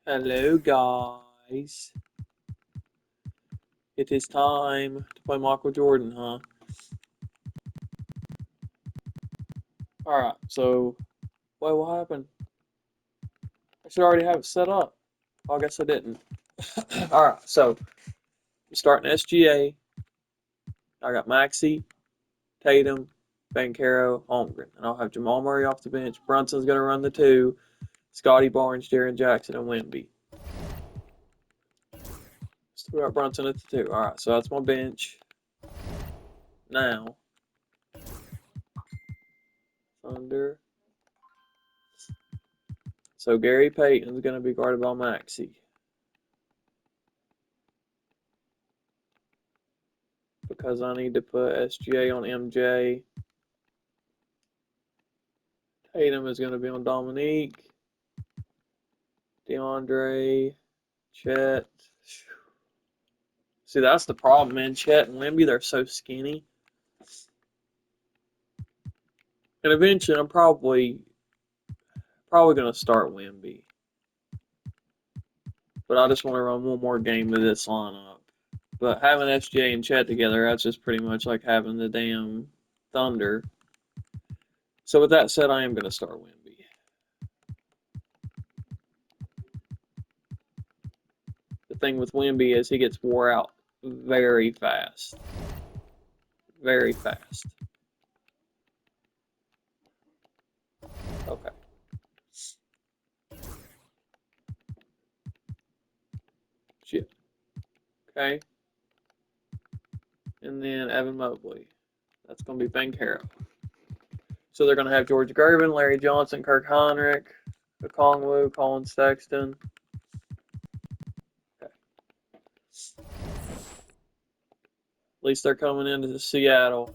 Hello, guys. It is time to play Michael Jordan, huh? Alright, so, wait, what happened? I should already have it set up. Oh, I guess I didn't. Alright, so, I'm starting SGA. I got Maxey, Tatum, Bankero, Holmgren. And I'll have Jamal Murray off the bench. Brunson's going to run the two. Scotty Barnes, Jaren Jackson, and Wemby. Still got Brunson at the two. Alright, so that's my bench. Now, Thunder. So Gary Payton's going to be guarded by Maxey. Because I need to put SGA on MJ. Tatum is going to be on Dominique. DeAndre. Chet. See, that's the problem, man. Chet and Wemby, they're so skinny. And eventually, I'm probably going to start Wemby. But I just want to run one more game of this lineup. But having SGA and Chet together, that's just pretty much like having the damn Thunder. So with that said, I am going to start Wemby. The thing with Wemby is he gets wore out very fast. Very fast. Okay. Shit. Okay. And then Evan Mobley. That's going to be Bankero. So they're going to have George Gervin, Larry Johnson, Kirk Hinrich, Okongwu, Colin Sexton. Okay. At least they're coming into Seattle.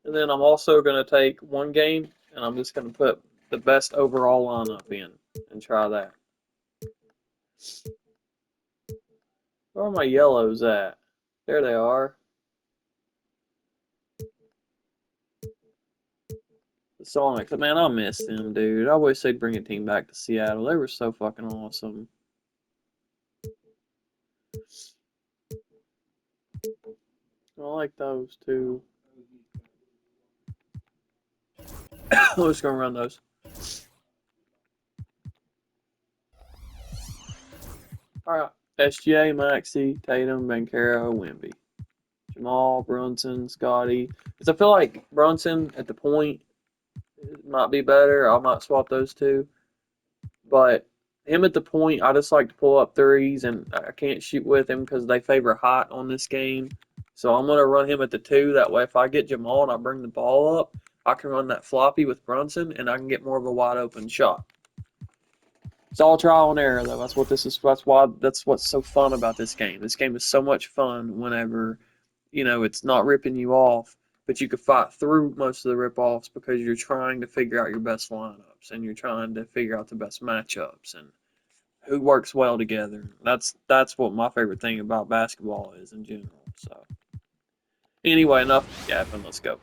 And then I'm also going to take one game, and I'm just going to put the best overall lineup in and try that. Where are my yellows at? There they are. The Sonics. Man, I miss them, dude. I wish they'd bring a team back to Seattle. They were so fucking awesome. I like those too. We're just going to run those. Alright. SGA, Maxey, Tatum, Bankero, Wemby. Jamal, Brunson, Scotty. Because I feel like Brunson at the point might be better. I might swap those two. But him at the point, I just like to pull up threes, and I can't shoot with him because they favor height on this game. So I'm going to run him at the two. That way, if I get Jamal and I bring the ball up, I can run that floppy with Brunson, and I can get more of a wide open shot. It's all trial and error, though. That's what this is. That's what's so fun about this game. This game is so much fun whenever, it's not ripping you off, but you can fight through most of the rip-offs because you're trying to figure out your best lineups and you're trying to figure out the best matchups and who works well together. That's what my favorite thing about basketball is in general. So, anyway, enough yapping. Let's go.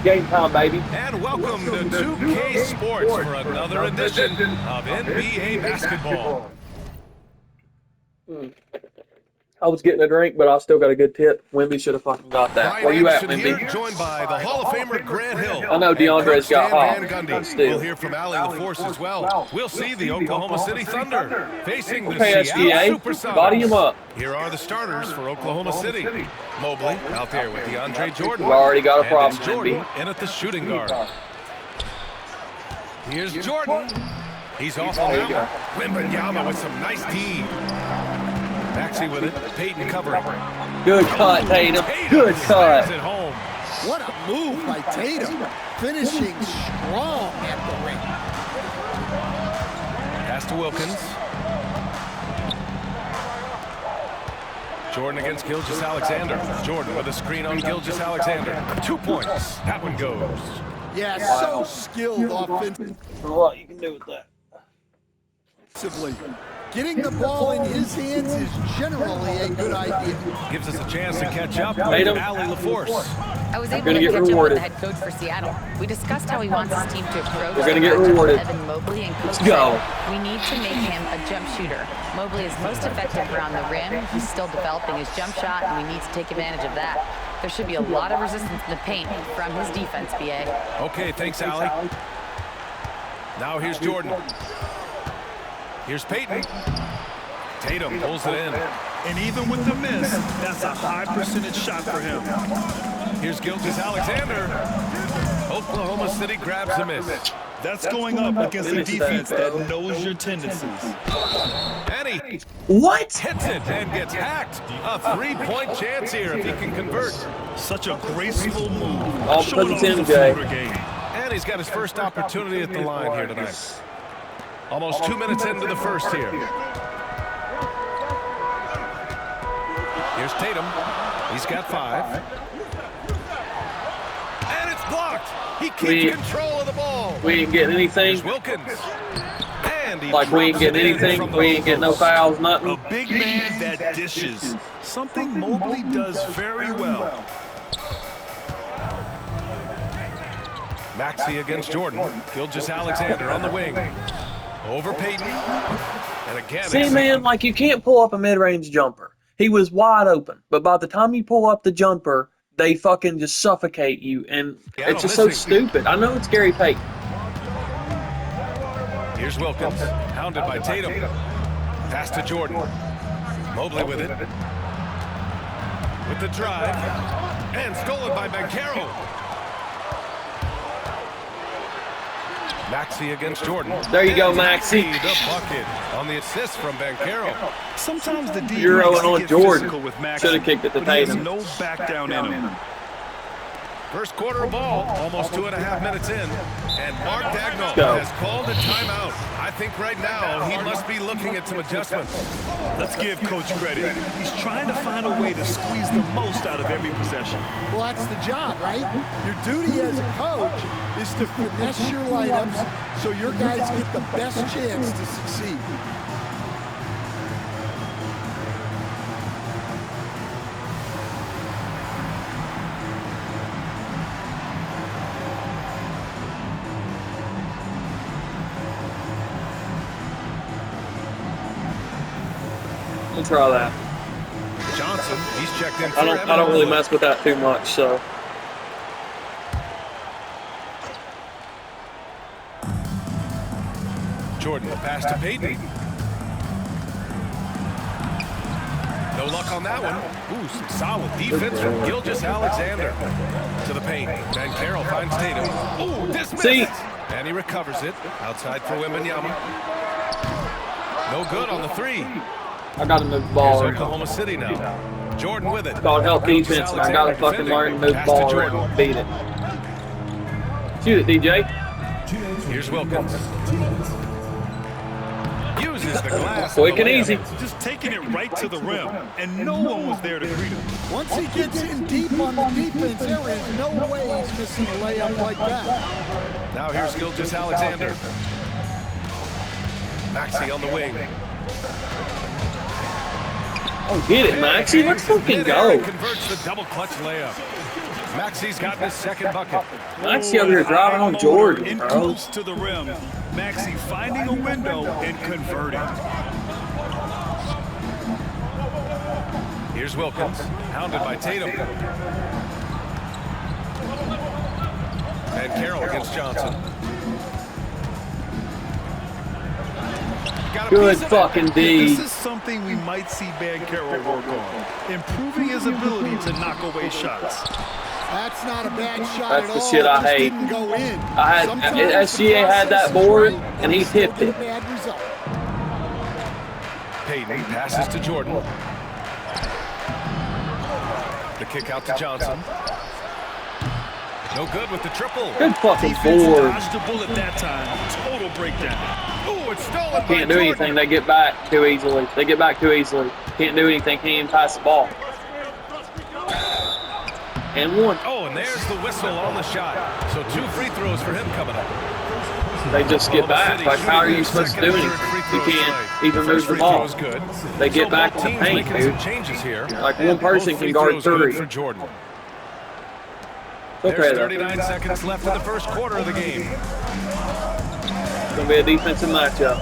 Game time, baby. And welcome to 2K Sports for another edition of NBA basketball. I was getting a drink, but I still got a good tip. Wemby should have fucking got that. Where you at, Wemby? Here, joined by the Hall of Famer Grant Hill. I know DeAndre's got hot. We'll hear from Allie LaForce as well. We'll see the Oklahoma City Thunder facing the SGA. Seattle Supersonics. Body him up. Here are the starters for Oklahoma City. Mobley out there with DeAndre Jordan. We've already got a problem, Jordan Wemby. in at the shooting guard. Here's Jordan. He's off on that one. Wembanyama with some nice D. Maxey with it. Payton covering. Good cut, Tatum. Good cut. At home. What a move by Tatum. Finishing strong at the ring. Pass pass to Wilkins. Jordan against Gilgeous-Alexander. Jordan with a screen on Gilgeous-Alexander. 2 points. That one goes. Yeah, so skilled offensively. A lot you can do with that. Getting the ball in his hands is generally a good idea. Gives us a chance to catch up with Tatum. Allie LaForce. I was able Gonna to get catch up with rewarded. the head coach for Seattle. We discussed how he wants his team to approach. We're gonna the get matchup rewarded. with Evan Mobley, and coach Let's go. said, we need to make him a jump shooter. Mobley is most effective around the rim. He's still developing his jump shot, and we need to take advantage of that. There should be a lot of resistance in the paint from his defense, BA. Okay, thanks, Allie. Now here's Jordan. Here's Payton. Tatum pulls it in. And even with the miss, that's a high percentage shot for him. Here's Gilgeous-Alexander. Oklahoma City grabs the miss. That's going up against a defense that knows your tendencies. And he What? hits it and gets hacked. A 3-point chance here if he can convert. Such a graceful move. All Showing because it's off the MJ. floater game. And he's got his first opportunity at the line here tonight. Almost 2 minutes into the first here. Here's Tatum. He's got 5. And it's blocked. He keeps control of the ball. We ain't getting anything. Here's Wilkins. And he Like we ain't drops getting it in anything. from We ain't getting no fouls, A nothing. big man that dishes. Something Mobley does very well. Maxey against Jordan. Gilgeous-Alexander on the wing. Over Payton. And again, See, man, like you can't pull up a mid-range jumper. He was wide open, but by the time you pull up the jumper, they fucking just suffocate you, and Yeah, it's just so missing. stupid. I know it's Gary Payton. Here's Wilkins, hounded by Tatum. Pass to Jordan. Mobley with it. With the drive. And stolen by Banchero. Maxey against Jordan. There you go, And Maxey. The bucket on the assist from Banchero. Sometimes the D Euro likes to on get Jordan. physical with Maxey, Shoulda kicked it to but he has Tatum. no back down in him. First quarter of ball, almost 2.5 minutes in. And Mark Dagnall go. has called a timeout. I think right now he must be looking at some adjustments. Let's give Coach credit. He's trying to find a way to squeeze the most out of every possession. Well, that's the job, right? Your duty as a coach is to finesse your lineups so your guys get the best chance to succeed. We'll try that. Johnson, he's checked in for I don't really mess with that too much, so. Jordan, the pass to Payton. No luck on that one. Ooh, some solid defense from Gilgeous-Alexander. To the paint. Banchero finds Tatum. Ooh, dismissed. See? And he recovers it. Outside for Wembanyama. No good on the 3. I gotta move the Here's ball. Oklahoma City now. Jordan with it. Called help defense, and I gotta fucking learn to move the Pass ball to around Jordan. and beat it. Shoot it, DJ. Here's Wilkins. Uses the glass. Quick on the and layup. easy. Just taking it right to the rim, and no one was there to greet him. Once he gets in deep on the defense, there is no way he's missing a layup like that. Now here's Gilgeous-Alexander. Maxey on the wing. Oh, get it, Maxie. Let's fucking go. Converts the double clutch layup. Maxey's gotten his second bucket. Maxie over here driving on Jordan, In bro. close to the rim. Maxey finding a window and converting. Here's Wilkins, hounded by Tatum. And Carroll against Johnson. Got a Good piece of it. fucking D. This is something we might see Banchero work on. Improving his ability to knock away shots. That's not a bad shot That's at the all. shit It I just hate. didn't go in. Sometimes SGA had that the process board, is right, and he you still tipped get a it. bad result. Payton passes to Jordan. The kick out to Johnson. No good with the triple. Good fucking Defense board. dodged the bullet that time. Total breakdown. Oh, it's stolen by Can't do Jordan. anything. They get back too easily. They get back too easily. Can't do anything. Can't even pass the ball. And one. Oh, and there's the whistle on the shot. So 2 free throws for him coming up. They just get back. Like, how are you supposed to do anything? You can't even move the ball. Good. They get So back both in the teams paint, making some dude. changes here. Like, And one person both can free guard throws good 3. for Jordan. Okay, There's though. 39 seconds left in the first quarter of the game. It's going to be a defensive matchup.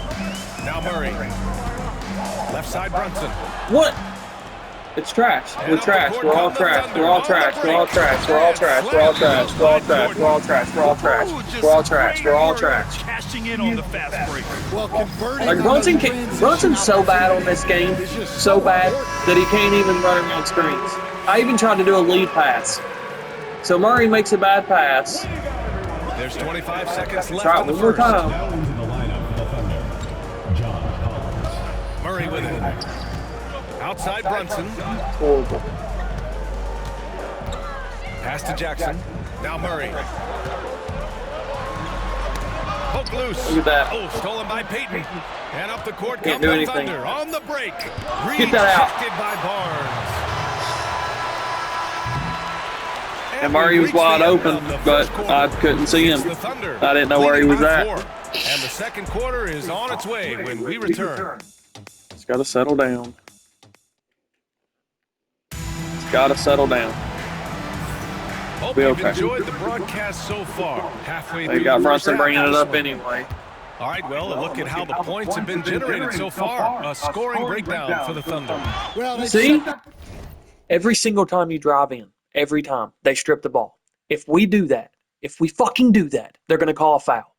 Now Murray. Left side Brunson. What? It's trash. We're trash. We're all trash. We're all trash. We're all trash. We're all trash. We're all trash. We're all trash. We're all trash. We're all trash. We're all trash. We're all trash. Cashing in on the fast break. Well, converting Like, on Brunson's the transition so bad on this game, so bad, that he can't even run around screens. I even tried to do a lead pass. So Murray makes a bad pass. There's 25 seconds left Try it in the one more first. time. Murray with it. Outside Brunson. Horrible. Pass to Jackson. Now Murray. Poke loose. Look at that. Oh, stolen by Payton. And up the court Can't come do the anything. Thunder on the break. Get that out. Rejected by Barnes. And Murray was we've reached wide the end open, of the but first quarter. I couldn't see him. It's the Thunder I didn't know where he was leading by at. 4. And the second quarter is on its way when we return. It's got to settle down. It's got to settle down. Hope Be you've okay. enjoyed the broadcast so far. Halfway They through got the first Brunson half bringing of it this up one. anyway. All right, well, a look at how the points have been generated so far. A scoring breakdown for the Thunder. Well, they See? shut the- Every single time you drive in, every time, they strip the ball. If we do that, if we fucking do that, they're going to call a foul.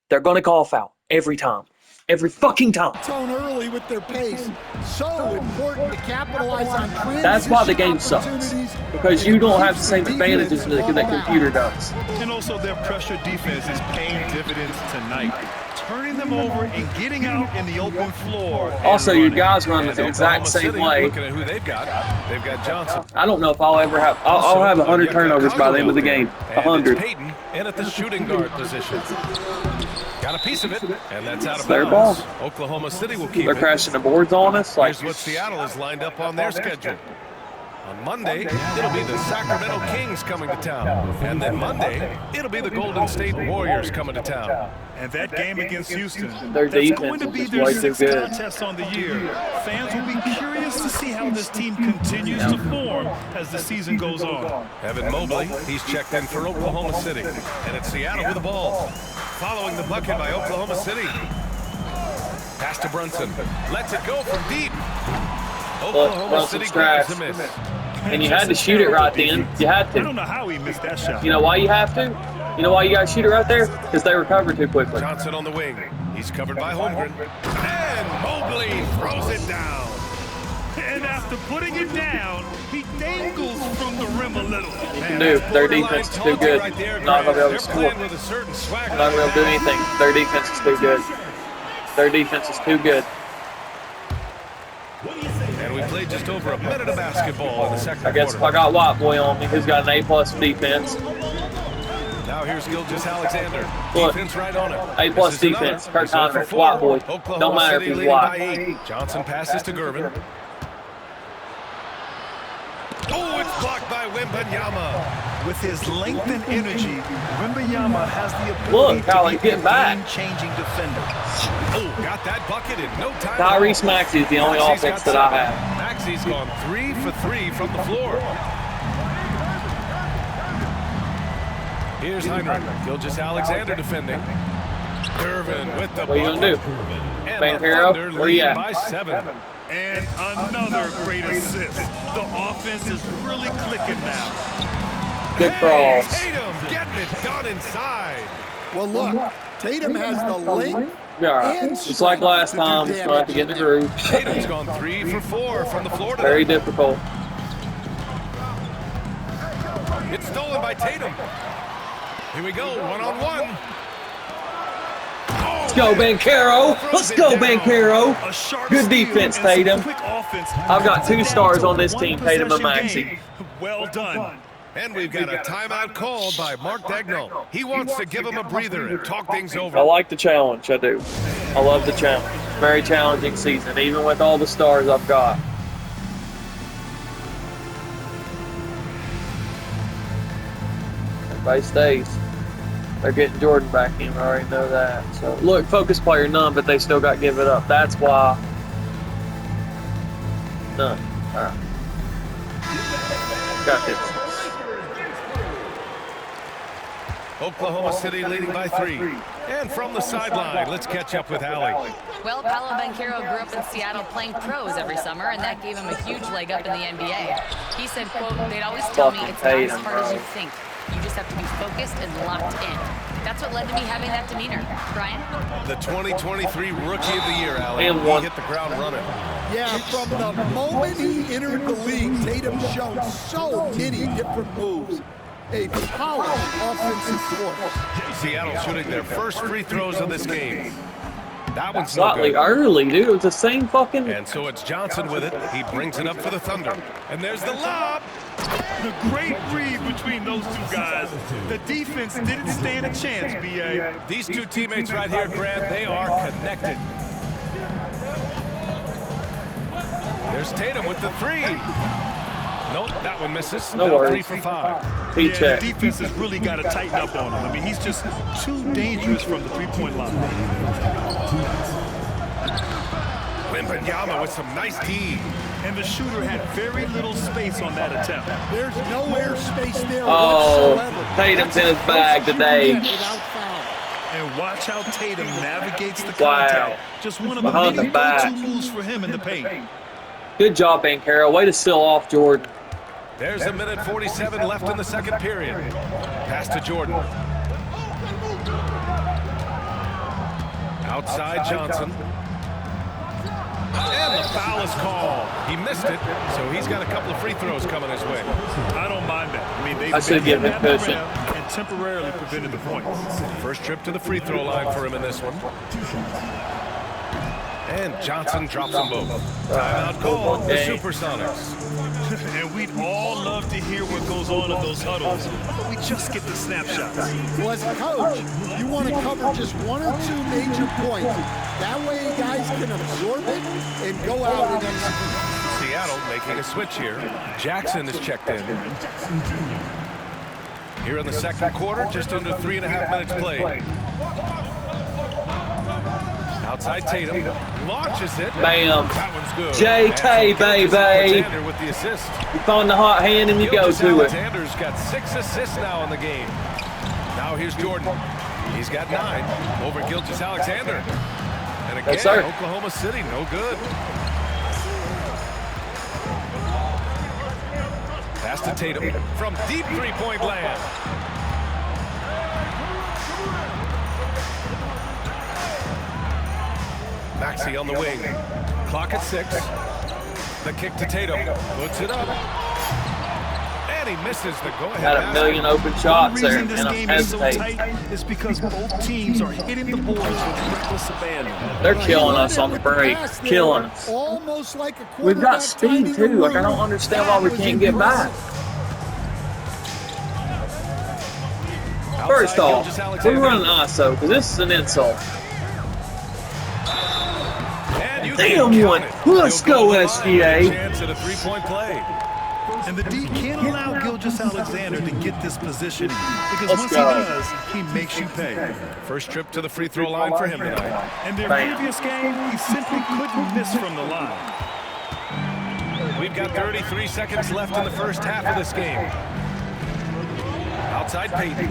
They're going to call a foul every time. Every fucking time. tone early with their pace. So important to capitalize on transition That's why the game sucks. opportunities Because you don't have the same advantages that the computer does. And also their pressure defense is paying dividends tonight. Turning them over and getting out in the open floor. and Also, your running. guys run the And exact Oklahoma same City, way. Looking at who they've got. They've got Johnson. I don't know if I'll ever have. I'll have 100 turnovers by the end of the game. And 100. it's Payton in at the shooting guard position. Got a piece of it, and that's out of their bounds. ball. Oklahoma City will keep They're it. crashing the boards on us. Like, Here's what Seattle has lined up on their schedule. On Monday, it'll be the Sacramento Kings coming to town. And then Monday, it'll be the Golden State Warriors coming to town. And that game against Houston, Their that's defense going to is be just their way too 6th good. contest on the year. Fans will be curious to see how this team continues to form as the season goes on. Evan Mobley, he's checked in for Oklahoma City. And it's Seattle with the ball. Following the bucket by Oklahoma City. Pass to Brunson. Lets it go from deep. Oklahoma City Brunson's grabs trash. the miss. and you had to shoot it right then. You had I to. don't know how he missed that shot. You know why you have to? You know why you got to shoot it right there? Because they recover too quickly. Johnson on the wing. He's covered by Holmgren. And Mobley throws it down. And after putting it down, he dangles from the rim a little. Man, do. that's Their borderline defense is too taunting good. right there, Not gonna be able to They're score. playing with a certain swagger Not going to do right now. anything. Their defense is too good. Their defense is too good. And we played just over a minute of basketball in the second I guess if I quarter. got White Boy on me, who's got an A+ defense. Now here's Gilgeous Alexander. Look, Defense right on it. A+ This is defense. another. Kurt He's 0 for Conner, 4. White Boy. Oklahoma Don't matter if City he's leading white. by 8. Johnson passes to Gervin. Oh, it's blocked by Wembanyama. With his length and energy, Wembanyama has the ability Look, Kyle, to he's be a getting back. game-changing defender. Oh, got that bucket in no time. Tyrese Maxey is the only Maxey's offense got that I 7. have. Maxey's gone 3 for 3 from the floor. Here's Heinrich. Gilgeous Alexander defending. Gervin with the What are you going to do? And Van the Hero, Thunder where you lead at? by 7. And another great assist. The offense is really clicking now. Good Hey, cross. Tatum getting it done inside. Well, look, Tatum has the length. Yeah, all right. Just like last time, just going to have to get in the groove. Tatum's gone 3 for 4 from the floor Very today. difficult. It's stolen by Tatum. Here we go, one-on-one. Let's go, Banchero. Let's go, Banchero. A sharp Good steal defense, and some Tatum. quick offense. I've got 2 Down stars to on this one team, Tatum and possession Maxey. game. Well done. And we've got a timeout called by Mark Dagnall. He wants to give him a breather and talk things I over. like the challenge. I do. I love the challenge. Very challenging season, even with all the stars I've got. Everybody stays. They're getting Jordan back in. I already know that. So look, focus player none, but they still got to give it up. That's why none. All right. Got this. Oklahoma City leading by 3. And from the sideline, let's catch up with Allie. Well, Paolo Banchero grew up in Seattle playing pros every summer, and that gave him a huge leg up in the NBA. He said, quote, "They'd always tell me it's not as hard as you think. You just have to be focused and locked in." That's what led to me having that demeanor. Brian? The 2023 Rookie of the Year, Allie. And He one. hit the ground running. Yeah, from the moment he entered the league, Tatum showed so many different moves. A polished offensive force. Seattle shooting their first free throws of this game. That one's no Slightly good. early, dude. It was the same fucking. And so it's Johnson with it. He brings it up for the Thunder. And there's the lob. The great read between those two guys. The defense didn't stand a chance, B.A. These two teammates right here, Grant, they are connected. There's Tatum with the 3. Nope, that one misses. No Now worries. 3 for 5. He Yeah, checked. the defense has really got to tighten up on him. I mean, he's just too dangerous from the three-point line. Wembanyama with some nice D. And the shooter had very little space on that attempt. There's no airspace there Oh, whatsoever. Tatum's in his That's bag as close today. as you can get without foul. And watch how Tatum navigates the Wow. contact. Just one of the Behind many the back. go-to moves for him in the paint. Good job, Banchero. Way to seal off Jordan. There's a minute 47 left in the second period. Pass to Jordan. Outside Johnson. And the foul is called. He missed it, so he's got a couple of free throws coming his way. I don't mind that. I mean, they've I should give been him at the cushion. rim and temporarily prevented the points. First trip to the free throw line for him in this one. And Johnson drops them both. Timeout call, the Supersonics. And we'd all love to hear what goes on in those huddles, but we just get the snapshots. Well, as a coach, you want to cover just one or two major points. That way guys can absorb it and go out and execute. Seattle making a switch here. Jackson is checked in. Here in the second quarter, just under 3.5 minutes played. Outside Tatum, launches it. Bam. That one's good. JK, baby. Alexander with the assist. You find the hot hand and you go to it. Alexander's got 6 assists now in the game. Now here's Jordan. He's got 9 over Gilgeous Alexander. And again, Yes, sir. Oklahoma City, no good. Pass to Tatum from deep three-point land. Maxey on the wing. Clock at 6. The kick to Tatum. Puts it up. And he misses the go-ahead Got a basket. million open shots The there, reason this and I'm game is so hesitating. tight is because both teams are hitting the boards with reckless abandon. They're killing us on the break. Killing us. Almost like a We've got quarterback speed tied too. Like I in a don't room. understand why we That was can't get back. impressive. First Outside off, Gilgeous we're Alexander. running ISO because this is an insult. And you Damn can count one. it. Let's He'll go, to the line SGA. with a chance at a three-point play. And the D can't allow Gilgeous Alexander to get this position because Let's once go. he does, he makes you pay. First trip to the free throw line for him tonight. And their Bam. previous game, he simply couldn't miss from the line. We've got 33 seconds left in the first half of this game. Outside Peyton.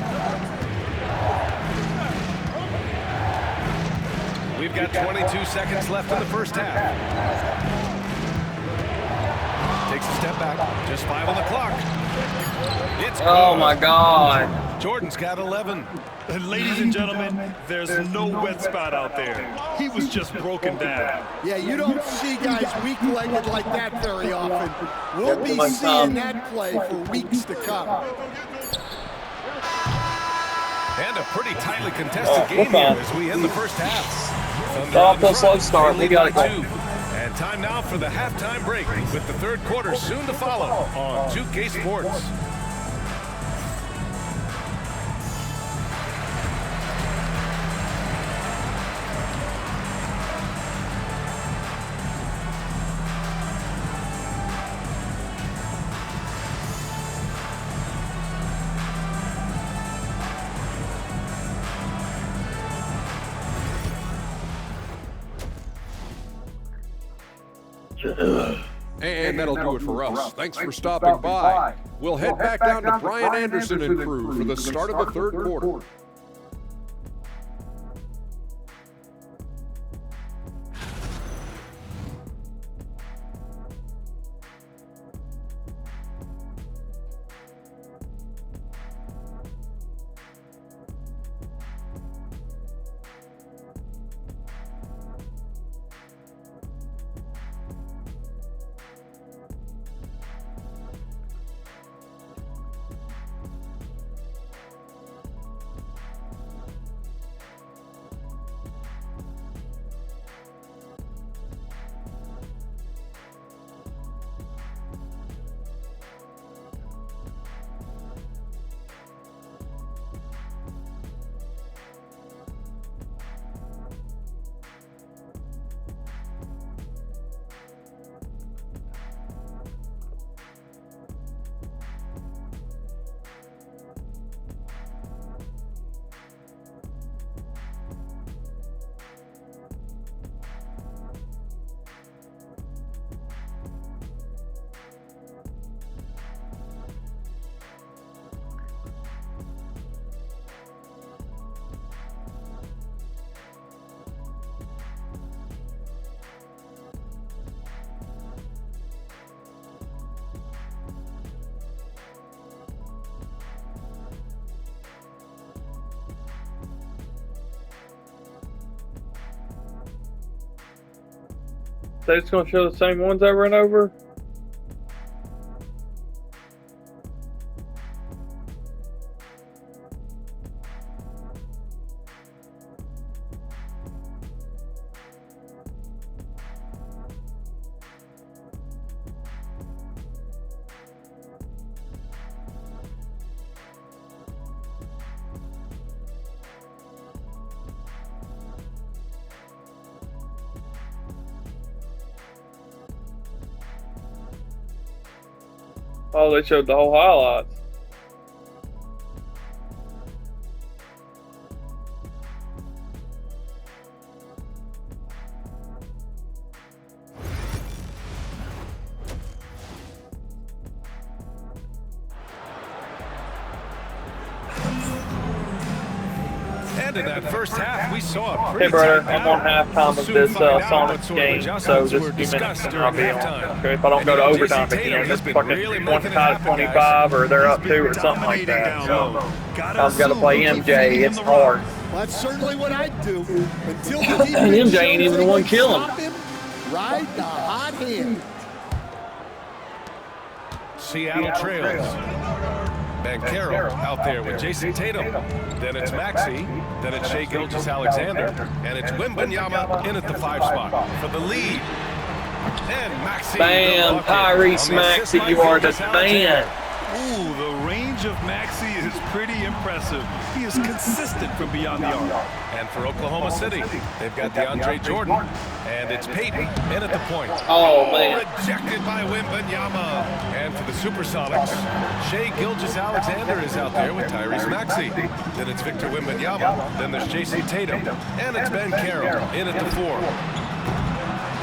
We've got 22 seconds left in the first half. Takes a step back. Just 5 on the clock. It's Oh good. my God. Jordan's got 11. And ladies and gentlemen, there's no wet spot out there. He was just broken down. Yeah, you don't see guys weak-legged like that very often. We'll be my seeing thumb. that play for weeks to come. And a pretty tightly contested Oh, game we're here fine. as we end the first half. Thunder Got off in to a slow front. start. They We lead gotta by go. 2. And time now for the halftime break with the third quarter soon to follow on 2K Sports. And that'll do it for us. Thanks for stopping by. We'll head back down to Brian Anderson and crew for the start of the third quarter. They're just gonna show the same ones over and over. Oh, they showed the whole highlights. And in that first half, we saw a pretty Hey, brother, tight I'm on battle. halftime We'll of soon this find out Sonics what sort of game, so adjustments just were a few minutes discussed and I'll be during on. halftime. Okay, if I don't go to And overtime Jason again, Tatum it's has been fucking really 20 making it tied happen, 25 or they're up He's been 2 or something like dominating that. down low. So I've got to play MJ. It's hard. That's certainly what I'd do. Until the defense MJ ain't shows even they the one can killing. stop him, ride the hot hand. Seattle trails. Banchero out there with Jason Tatum. Then it's Maxey. Then it's Shai Gilgeous-Alexander. And it's Wembanyama in at the 5 spot for the lead. And Maxey. Bam, Tyrese Maxey, you are the man. Ooh, the range of Maxey is pretty impressive. He is consistent from beyond the arc. And for Oklahoma City, they've got DeAndre Jordan. And it's Peyton in at the point. Oh, man. Rejected by Wembanyama. And for the Supersonics, Shai Gilgeous-Alexander is out there with Tyrese Maxey. Then it's Victor Wembanyama. Then there's Jason Tatum. And it's Banchero in at the 4.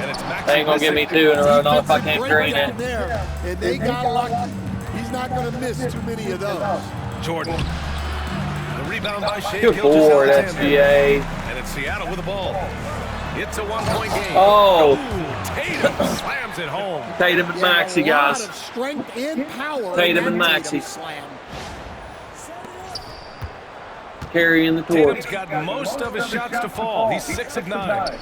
And it's Maxey. They ain't going to give me 2 in a row, not if I can't green Breakdown it. there, and they got lucky. He's not going to miss too many of those. Jordan. The rebound by Shai Good board, Gilgeous-Alexander. SGA. And it's Seattle with the ball. It's a 1-point game. Oh. Ooh, Tatum slams it home. Tatum and Maxey, A lot guys. of strength and power. Tatum in and that Maxey. Tatum slam. Carrying the torch. Tatum's got most of his shots to fall. He's 6 of 9.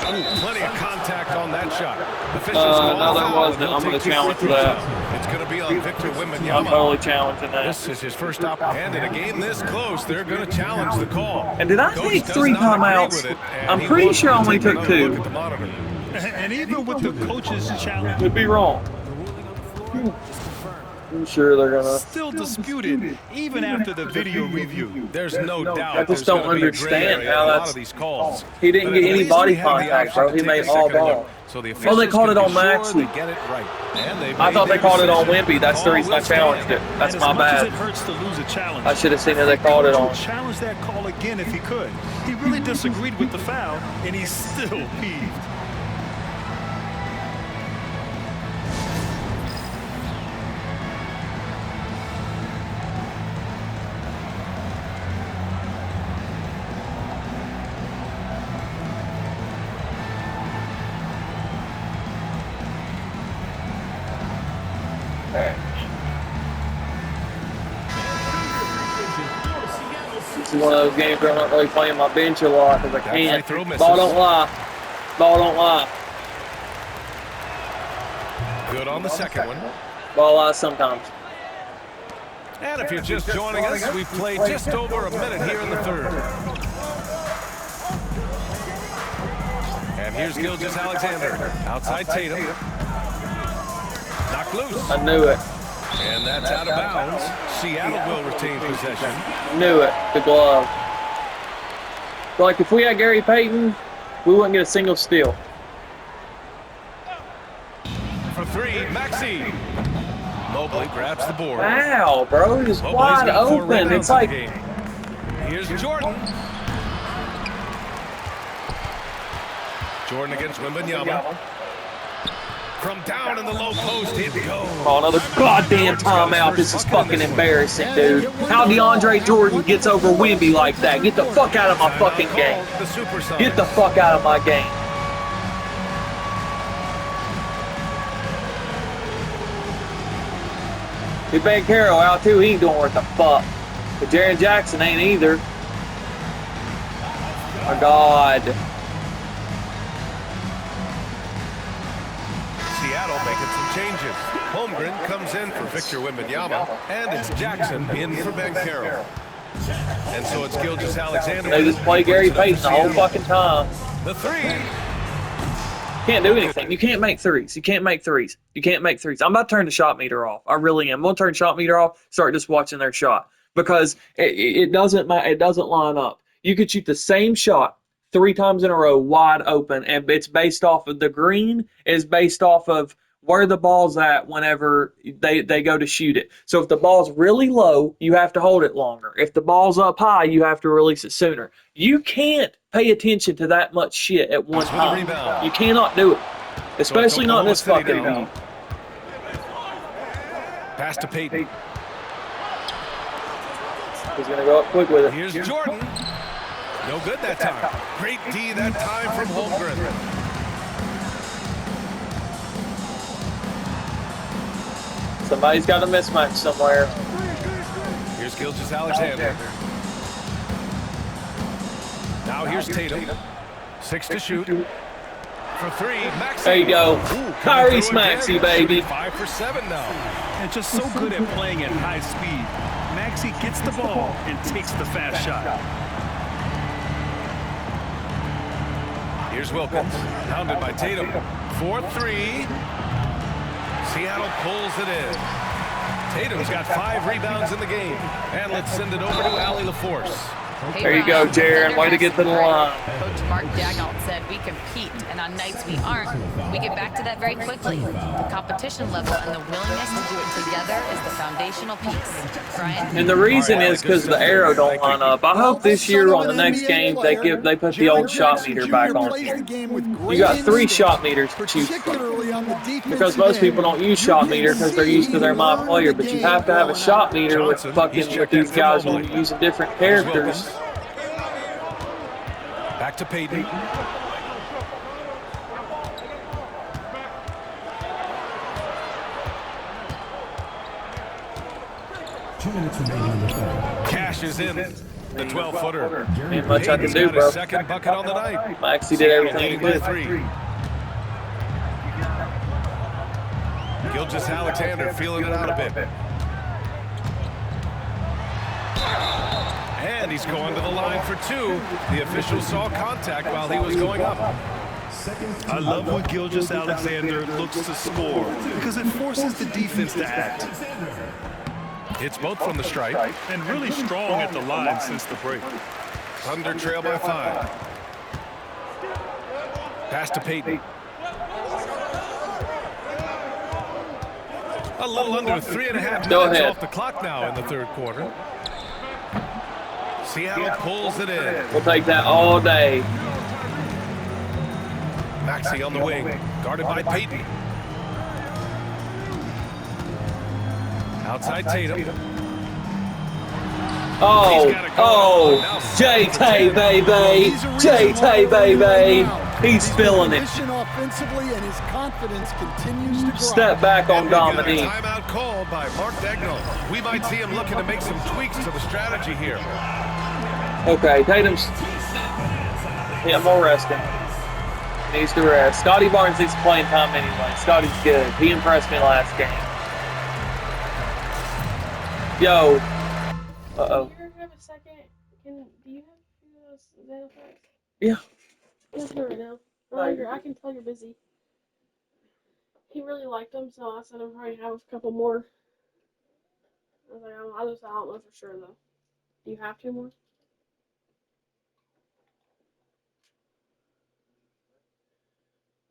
Ooh, plenty of contact on that shot. Officials call no, there foul, wasn't. and he'll I'm gonna take 2 challenge free that. throws. It's going to be on Victor I'm Wembanyama. totally challenging that. This is his first op, and in a game this close, they're going to challenge the call. And did I Coach take does 3 not agree timeouts? with it, and I'm he pretty wants sure I to only take took another 2. look at the monitor. And even with the coach's challenge, Could be wrong. I'm sure they're gonna. Still disputed, even after the video review. There's no doubt. I just don't understand how a lot that's. of these calls. He didn't But get at any least body we have the contact, option bro. to He take made a all second look. ball. So the Oh, they called it on officials can be Maxey. sure they get it right. And they've I made thought they their called it on decision. Wimpy. That's the Call reason I will stand. challenged it. That's And my as much as bad. it hurts to lose a challenge, I should have seen who they called it on. challenge that call again if he could. He really disagreed with the foul, and he's still peeved. This is one of those games where I'm not really playing my bench a lot because I can't. free throw misses. Ball don't lie. Ball don't lie. Good on the second one. Ball lies sometimes. And if you're just joining us, we've played just over a minute here in the third. And here's Gilgeous-Alexander. Outside Tatum. Knocked loose. I knew it. And that's out of bounds. Seattle will retain possession. Knew it. The glove. Like if we had Gary Payton, we wouldn't get a single steal. For three, Maxey. Mobley grabs the board. Wow, bro, he's Mobley's wide got 4 open. rebounds It's in the like game. Here's Jordan. Jordan against Wembanyama. From down in the low post, it goes. oh, another goddamn timeout. This is fucking embarrassing, dude. How DeAndre Jordan gets over Wemby like that? Get the fuck out of my fucking game. The Supersonics. Get the fuck out of my game. He Ben Carroll out too. He ain't doing worth a fuck. But Jaren Jackson ain't either. My God. Seattle making some changes. Holmgren comes in for Victor Wembanyama, and it's Jackson in for Ben Carroll. And so it's Gilgeous-Alexander. They just play Gary Payton the whole fucking time. The three. Can't do anything. You can't make threes. You can't make threes. You can't make threes. I'm about to turn the shot meter off. I really am. I'm gonna turn the shot meter off. Start just watching their shot because it doesn't matter. It doesn't line up. You could shoot the same shot 3 times in a row, wide open, and it's based off of the green. Is based off of where the ball's at whenever they go to shoot it. So if the ball's really low, you have to hold it longer. If the ball's up high, you have to release it sooner. You can't pay attention to that much shit at one time. rebound. You cannot do it. Especially not in this Oklahoma City fucking now. league. Pass to Payton. He's going to go up quick with it. Here's Jordan. No good that time. Great D that time from Holmgren. Somebody's got a mismatch somewhere. Here's Gilgeous-Alexander. Now here's Tatum. 6 to shoot. For 3, Maxey. There you go. Coming Tyrese through again. Maxey, baby. 5 for 7 now. And just so good at playing at high speed. Maxey gets the ball and takes the fast shot. Here's Wilkins. Pounded by Tatum. 4-3. Seattle pulls it in. Tatum's got 5 rebounds in the game. And let's send it over to Allie LaForce. Hey, There you go, Ryan. Jaron. Way to get to the line. Coach Mark Daigneault said we compete, and on nights we aren't, we get back to that very quickly. The competition level and the willingness to do it together is the foundational piece. Brian? And the reason is because the arrow don't line up. I hope this year on the next game they put the old shot meter back on here. You got 3 shot meters to choose from. Particularly on the defensive Because most people don't use shot meter because they're used to their my player, but you have to have a shot meter with fucking with these guys when you're using different characters. Back to Payton. Cashes in the 12-footer. Ain't much I can He's do, got bro. his second bucket on the night. Maxey did everything he Leading by could. 3. Gilgeous-Alexander feeling it out a bit. And he's going to the line for 2. The official saw contact while he was going up. I love when Gilgeous-Alexander looks to score because it forces the defense to act. It's both from the stripe. And really strong at the line since the break. Thunder trail by 5. Pass to Payton. A little under 3.5 minutes off the clock now in the third quarter. Seattle pulls it in. We'll take that all day. Maxey on the wing, guarded by Payton. Outside Tatum. JT, baby. JT, baby. He's feeling it. Offensively, and his confidence continues to grow. Step back on Dominique. Timeout called by Mark Daigneault. We might see him looking to make some tweaks to the strategy here. Okay, Tatum's more resting. Needs to rest. Scotty Barnes needs playing time anyway. Scotty's good. He impressed me last game. Yo. Uh-oh. Do you have a second? Do you have those Xanathars? Yeah. Let's do it right now. I can tell you're busy. He really liked them, so I said I'll probably have a couple more. I was like, I don't know for sure though. Do you have 2 more?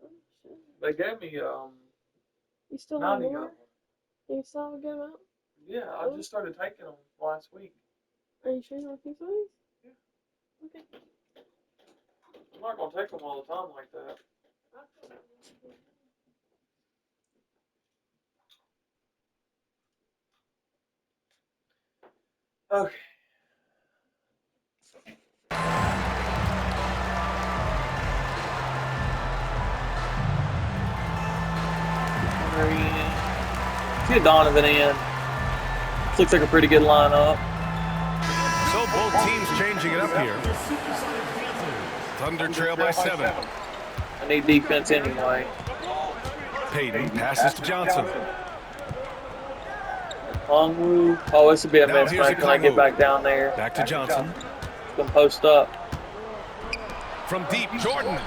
Oh, shit. They gave me You still have 90 more? of them. You still have a good amount? Yeah, I just started taking them last week. Are you sure you want to keep some of these? Yeah. Okay. I'm not gonna take them all the time like that. Okay. Get Donovan in. This looks like a pretty good lineup. So both teams changing it up here. Thunder trail by 7. I need defense anyway. Payton passes to Johnson. Longwoo. Oh, this would be a Now mismatch when I get back down there. Back to Johnson. Gonna post up. From deep, Jordan.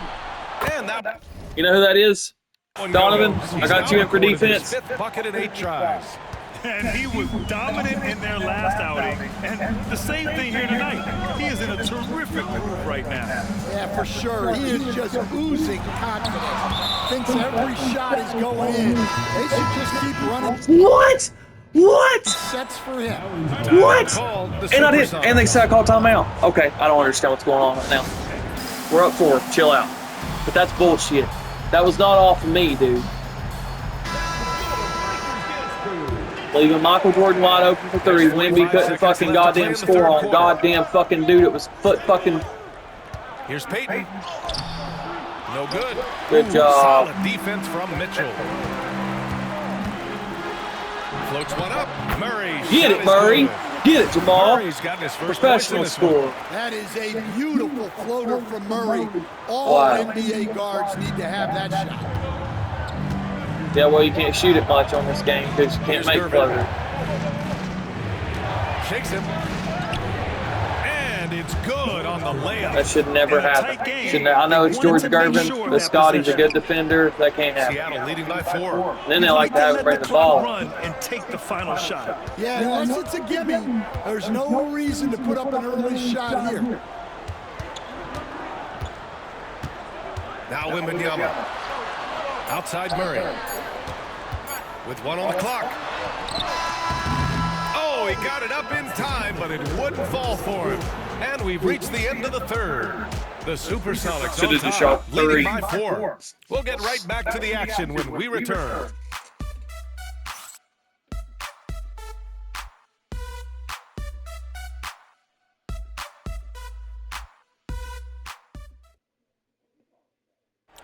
And that You know who that is? one Donovan, goes. I got you in for He's now defense. recorded his 5th bucket in 8 tries. And he was dominant in their last outing. And the same thing here tonight. He is in a terrific move right now. Yeah, for sure. He is just oozing confidence. Thinks every shot is going in. They should just keep running What? What? sets for him. What? Called the And I did. Supersonics. And they said I called timeout. Okay, I don't understand what's going on right now. We're up 4. Chill out. But that's bullshit. That was not off of me, dude. Leaving Michael Jordan wide open for 3. Wemby couldn't fucking goddamn score on goddamn fucking dude. It was foot fucking. Here's Payton. No good. Good job. Solid defense from Mitchell. Floats one up. Murray. Get it, Murray. Get it, Jamal. Murray's got his first Professional points in this one. score. That is a beautiful floater from Murray. All Wow. NBA guards need to have that shot. Yeah, well, you can't shoot it much on this game because you can't Here's make Gervin. floaters. Shakes him. And it's good on the layup. That should never happen. I know it's George Gervin, but Scotty's a good defender. That can't happen. Seattle leading by 4. Then they like to have him bring the ball. Run and take the final shot. Yeah, unless it's a gimme, there's no reason to put up an early shot here. Now Wembanyama. Outside Murray. With 1 on the clock. Oh, he got it up in time, but it wouldn't fall for him. And we've reached the end of the third. The Supersonics on Should've just top, shot leading 3. by 4. We'll get right back to the action when we return.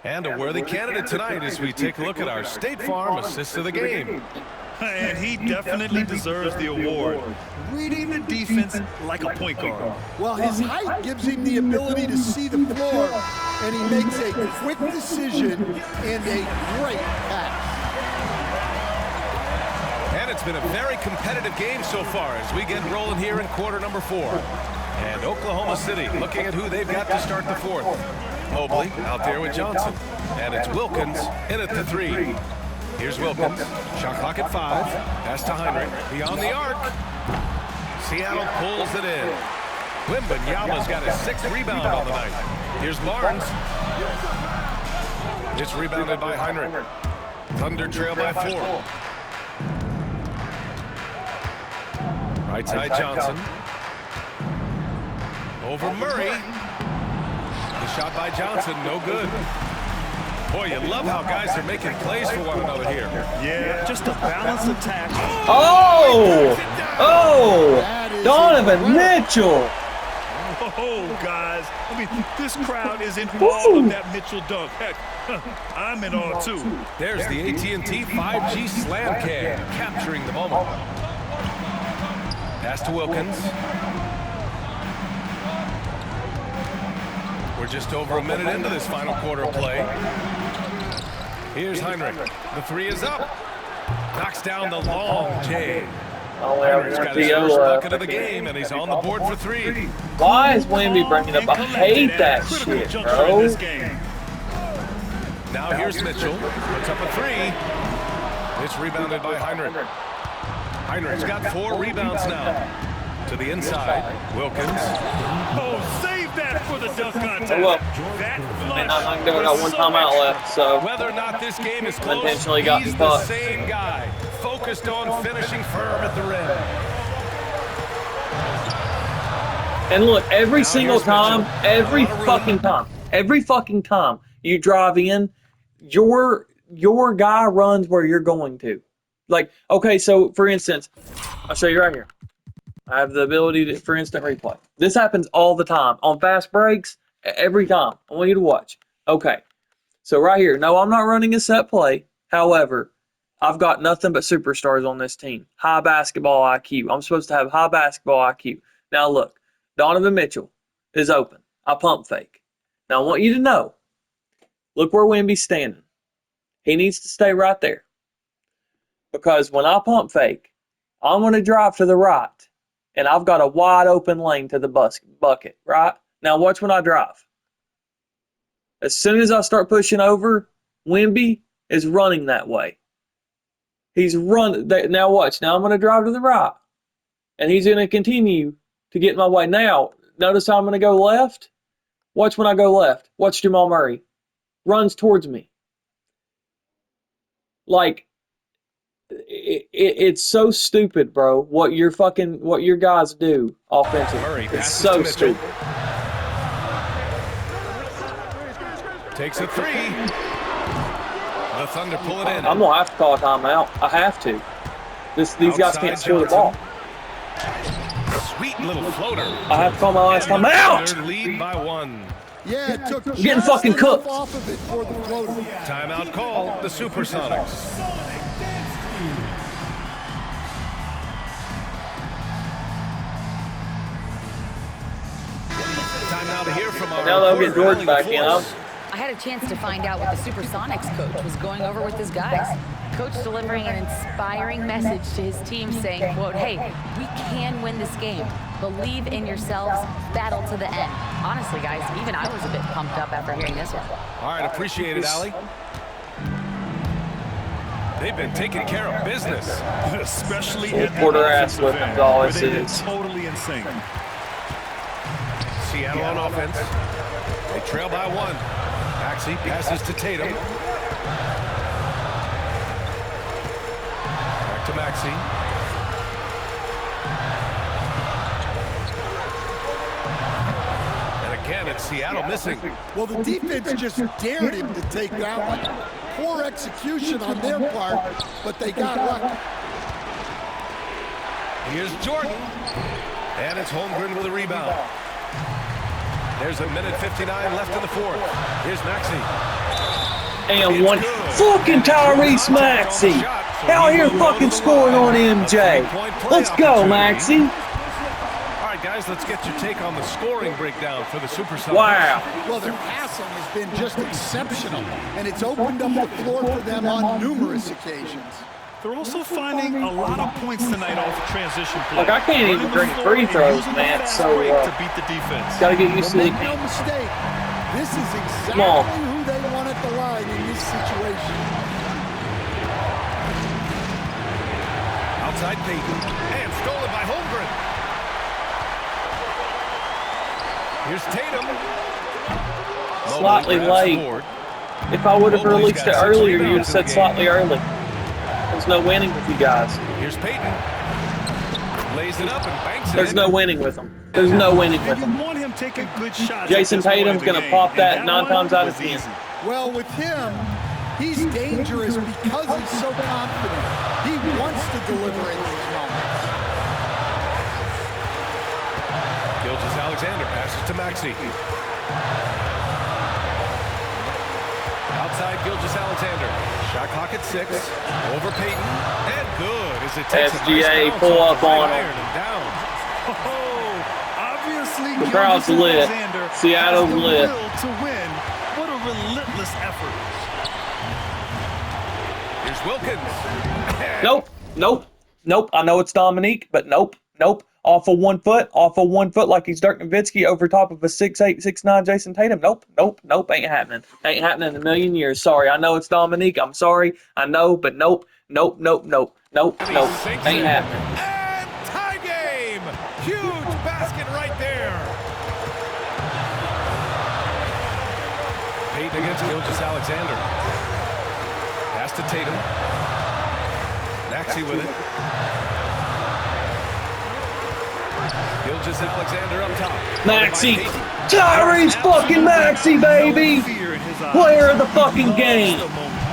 And a worthy candidate tonight as we take a look at our State Farm Assist of the Game. And he definitely deserves the award. Reading the defense like a point guard. Well, his height gives him the ability to see the floor, and he makes a quick decision and a great pass. And it's been a very competitive game so far as we get rolling here in quarter number 4. And Oklahoma City looking at who they've got to start the 4th. Mobley out there with Johnson. And it's Wilkins in at the 3. Here's Wilkins. Shot clock at 5. Pass to Heinrich. Beyond the arc. Seattle pulls it in. Wembanyama's got his 6th rebound on the night. Here's Barnes. It's rebounded by Heinrich. Thunder trail by 4. Right side Johnson. Over Murray. The shot by Johnson, no good. Boy, you love how guys are making plays for one another here. Yeah, just a balanced attack. Oh! Oh! Donovan Mitchell! Oh, guys. I mean, this crowd is in awe of that Mitchell dunk. Heck, I'm in awe, too. There's the AT&T 5G Slam Cam, capturing the moment. Pass to Wilkins. We're just over a minute into this final quarter of play. Here's Heinrich. The 3 is up. Knocks down the long J. Heinrich's got his first bucket of the game, and he's on the board for 3. Why is Wemby bringing up? I hate that shit, bro. Now here's Mitchell. Puts up a 3. It's rebounded by Heinrich. Heinrich's got 4 rebounds now. To the inside, Wilkins. Oh, save that for the dunk contest. Oh, well. That And I'm going to got one timeout left, so Whether or not this game is close, intentionally got he's the caught. same guy, focused on finishing firm at the rim. And look, every Now single here's Mitchell. time, every A lot of fucking time you drive in, your guy runs where you're going to. Like, okay, so for instance, I'll show you right here. I have the ability to, for instant replay. This happens all the time on fast breaks. Every time. I want you to watch. Okay, so right here. No, I'm not running a set play. However, I've got nothing but superstars on this team. High basketball IQ. I'm supposed to have high basketball IQ. Now look, Donovan Mitchell is open. I pump fake. Now I want you to know, look where Wemby's standing. He needs to stay right there. Because when I pump fake, I'm going to drive to the right. And I've got a wide open lane to the bucket, right? Now watch when I drive. As soon as I start pushing over, Wemby is running that way. He's running. Now watch. Now I'm going to drive to the right. And he's going to continue to get in my way. Now, notice how I'm going to go left. Watch when I go left. Watch Jamal Murray. Runs towards me. Like, it's so stupid, bro. What your guys do offensively. Murray It's passes so to Mitchell. stupid. Takes a 3. The Thunder pull it in. I'm gonna have to call a timeout. I have to. These guys can't score the ball. Sweet little floater. I have to call my last timeout. Thunder lead by 1. Yeah, it took getting just fucking enough cooked. off of it for the floater. Timeout call. The Supersonics. Time now to hear from our Now they'll get reporter, Jordan Allie back in. LaForce. I had a chance to find out what the Supersonics coach was going over with his guys. Coach delivering an inspiring message to his team saying, quote, "Hey, we can win this game. Believe in yourselves. Battle to the end." Honestly, guys, even I was a bit pumped up after hearing this one. All right, appreciate it, Allie. They've been taking care of business. Especially Full at the quarter ass offensive whipping end, is all where this they've been is. totally in sync. Seattle on offense. They trail by 1. Maxey passes to Tatum. Back to Maxey. And again, it's Seattle missing. Well, the defense just dared him to take that one. Poor execution on their part, but they got lucky. Here's Jordan. And it's Holmgren with a rebound. There's a minute 59 left in the 4th. Here's Maxey. And It's one good. fucking Tyrese Maxey out here fucking scoring on MJ. Let's go, Maxey. All right, guys, let's get your take on the scoring breakdown for the Supersonics. Wow. Well, their passing has been just exceptional, and it's opened up the floor for them on numerous occasions. They're also finding a lot of points tonight off transition play. Look, I can't even Running the drink floor free and throws, using the man, fast so, break to beat the defense. Gotta get used to Make it. no mistake, This is Come on. exactly who they want at the line in this situation. Outside Peyton. And stolen by Holmgren. Here's Tatum. Slightly late. If I would have Mobley's released it got 6 earlier, you'd have rebounds in said the slightly game. early. There's no winning with you guys. Here's Peyton. Lays it up and banks it There's in. no winning with them. There's no winning with And you them. want him taking good shots. Jason at this point Tatum's of the gonna game, pop and that 9 one times out of was 10. easy. Well, with him, he's dangerous because he's so confident. He wants to deliver in these moments. Gilgeous-Alexander passes to Maxey. Outside Gilgeous-Alexander. Shot clock at 6. Over Peyton. And good as it takes SGA, a nice bounce pull off up the right on him. iron and down. Oh, obviously, The crowd's lit. Gilgeous-Alexander Seattle's has the lit. will to win. What a relentless effort. Here's Wilkins. Nope. Nope. Nope. I know it's Dominique, but nope. Nope. Off of 1 foot. Off of 1 foot like he's Dirk Nowitzki over top of a 6'8", 6'9" Jason Tatum. Nope. Nope. Nope. Ain't happening. Ain't happening in a million years. Sorry. I know it's Dominique. I'm sorry. I know, but nope. Nope. Nope. Nope. Nope. And he Nope. sinks Ain't it. happening. And tie game. Huge basket right there. Peyton against Gilgeous-Alexander. Pass to Tatum. Maxey with it. Gilgeous-Alexander up top. Maxey. By Peyton. Tyrese fucking Maxey, baby. Fear in his eyes. Player of the fucking game.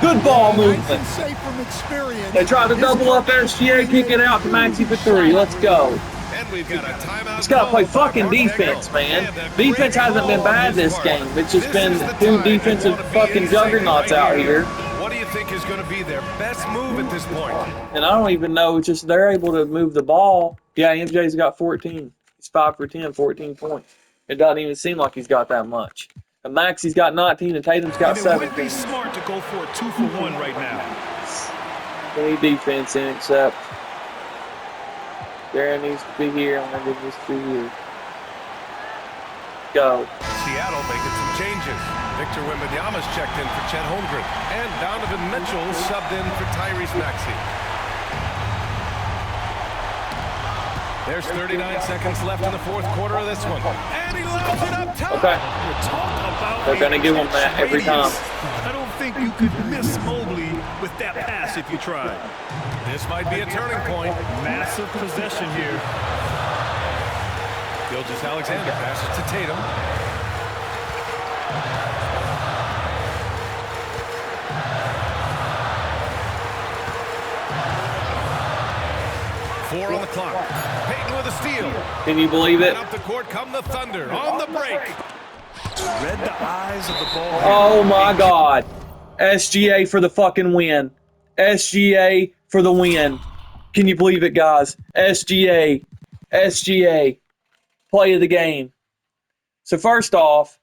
Good ball I movement. can say from experience. They tried to double up SGA, kick it out to Maxey for 3. Let's go. And we've got a timeout. Just gotta play called by fucking Mark defense, Daigneault. man. And a Defense great hasn't been call on bad his this part. game. It's just This been is the two time defensive you wanna be fucking in sync juggernauts right out here. here. What do you think is going to be their best move at this point? And I don't even know, it's just they're able to move the ball. Yeah, MJ's got 14. He's 5 for 10, 14 points. It doesn't even seem like he's got that much. And Maxey's got 19 and Tatum's got And it would 17. be smart to go for a 2-for-1 right now. Any defense in except Darren needs to be here and Lindy needs to be here. Go. Seattle making some changes. Victor Wembanyama's checked in for Chet Holmgren. And Donovan Mitchell subbed in for Tyrese Maxey. There's 39 seconds left in the fourth quarter of this one. And he lobs it up top. Okay. Talk about They're gonna give him that every time. I don't think you could miss Mobley with that pass if you tried. This might be a turning point. Massive possession here. Gilgeous-Alexander passes to Tatum. Four on the clock. Peyton with a steal. Can you believe it? And up the court come the Thunder on the break. Read the eyes of the ball. Oh my God. SGA for the fucking win. SGA for the win. Can you believe it, guys? SGA. SGA. Play of the game. So first off,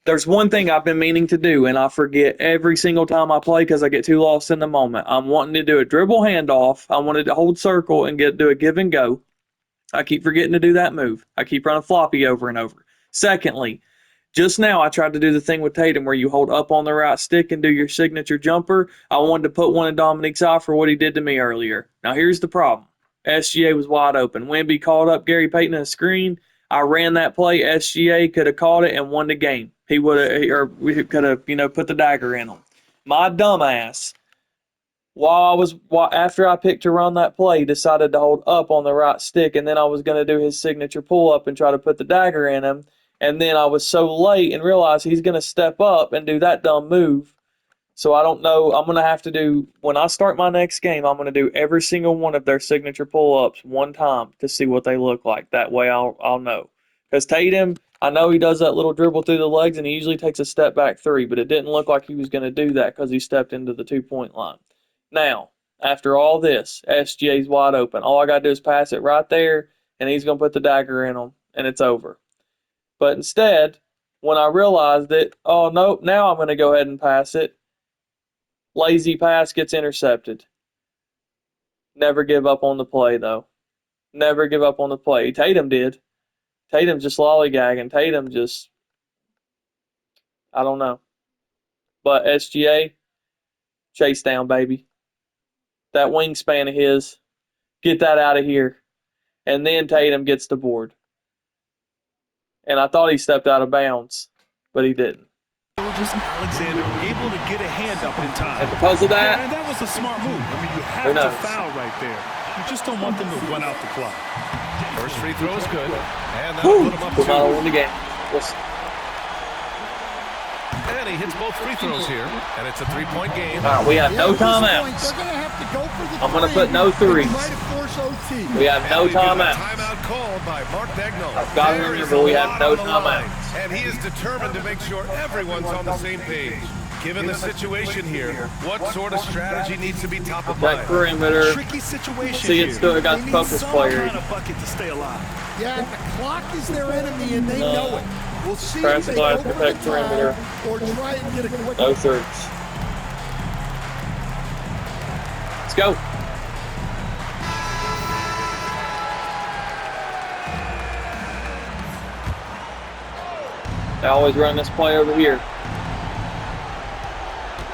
there's one thing I've been meaning to do, and I forget every single time I play because I get too lost in the moment. I'm wanting to do a dribble handoff. I wanted to hold circle and do a give and go. I keep forgetting to do that move. I keep running floppy over and over. Secondly, just now I tried to do the thing with Tatum where you hold up on the right stick and do your signature jumper. I wanted to put one in Dominique's eye for what he did to me earlier. Now here's the problem. SGA was wide open. Wemby called up Gary Payton in a screen. I ran that play. SGA could have caught it and won the game. He would have, or we could have, put the dagger in him. My dumbass, after I picked to run that play, decided to hold up on the right stick, and then I was going to do his signature pull up and try to put the dagger in him. And then I was so late and realized he's going to step up and do that dumb move. So I don't know. I'm going to have to do, when I start my next game, I'm going to do every single one of their signature pull-ups one time to see what they look like. That way I'll know. Because Tatum, I know he does that little dribble through the legs and he usually takes a step back three, but it didn't look like he was going to do that because he stepped into the 2-point line. Now, after all this, SGA's wide open. All I got to do is pass it right there, and he's going to put the dagger in him, and it's over. But instead, when I realized it, oh, no, now I'm going to go ahead and pass it. Lazy pass gets intercepted. Never give up on the play, though. Never give up on the play. Tatum did. Tatum just lollygagging. Tatum just I don't know. But SGA, chase down, baby. That wingspan of his, get that out of here. And then Tatum gets the board. And I thought he stepped out of bounds, but he didn't. Alexander able to get a hand up in time. And because of that, and that was a smart move. I mean, you have who to knows? foul right there. You just don't want them to run out the clock. First free throw is good. And that'll Woo! put him up Put him out 2. on the game. Listen. And he hits both free throws here. And it's a 3-point game. All right, we have no At this point, timeouts. they're gonna have to go for the I'm going to three, put no and threes. try to force OT. We have no And we've got a timeouts. timeout called by Mark Dagnall. I've got to There is remember we a have lot no on the line, timeouts. And he is determined to make sure everyone's on the same page. Given the situation here, what sort of strategy needs to be top of That mind? perimeter. Tricky situation See, here. it's still got They need focus some players. kind of bucket to stay alive. Yeah, the clock is their enemy, and they know it. We'll see Press if they glass, go for the protect perimeter. tie or try and get a quick. No thirds. Let's go. They always run this play over here.